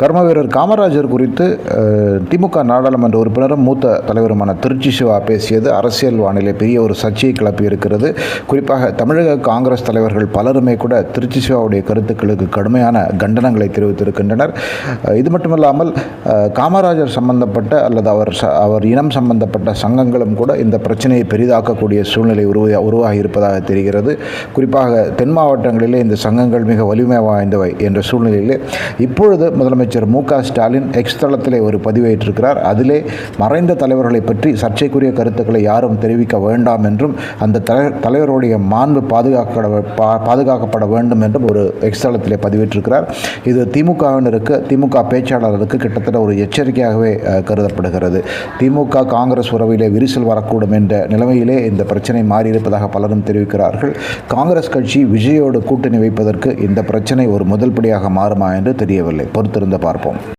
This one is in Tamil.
கர்ம வீரர் காமராஜர் குறித்து திமுக நாடாளுமன்ற உறுப்பினரும் மூத்த தலைவருமான திருச்சி சிவா பேசியது அரசியல் வானிலை பெரிய ஒரு சர்ச்சையை கிளப்பி இருக்கிறது. குறிப்பாக தமிழக காங்கிரஸ் தலைவர்கள் பலருமே கூட திருச்சி சிவாவுடைய கருத்துக்களுக்கு கடுமையான கண்டனங்களை தெரிவித்திருக்கின்றனர். இது மட்டுமல்லாமல் காமராஜர் சம்பந்தப்பட்ட அல்லது அவர் இனம் சம்பந்தப்பட்ட சங்கங்களும் கூட இந்த பிரச்சனையை பெரிதாக்கக்கூடிய சூழ்நிலை உருவாகி இருப்பதாக தெரிகிறது. குறிப்பாக தென் மாவட்டங்களிலே இந்த சங்கங்கள் மிக வலிமை வாய்ந்தவை என்ற சூழ்நிலையிலே இப்பொழுது முதலமைச்சர் மு.க. ஸ்டாலின் எக்ஸ் தளத்திலே ஒரு பதிவேற்றிருக்கிறார். அதிலே மறைந்த தலைவர்களை பற்றி சர்ச்சைக்குரிய கருத்துக்களை யாரும் தெரிவிக்க வேண்டாம் என்றும் அந்த தலைவருடைய மாண்பு பாதுகாக்கப்பட வேண்டும் என்றும் ஒரு எக்ஸ் தளத்திலே பதிவேற்றிருக்கிறார். இது திமுக பேச்சாளருக்கு கிட்டத்தட்ட ஒரு எச்சரிக்கையாகவே கருதப்படுகிறது. திமுக காங்கிரஸ் உறவிலே விரிசல் வரக்கூடும் என்ற நிலைமையிலே இந்த பிரச்சனை மாறியிருப்பதாக பலரும் தெரிவிக்கிறார்கள். காங்கிரஸ் கட்சி விஜயோடு கூட்டணி வைப்பதற்கு இந்த பிரச்சனை ஒரு முதல் படியாக மாறுமா என்று தெரியவில்லை. பொறுத்திருந்து பார்ப்போம்.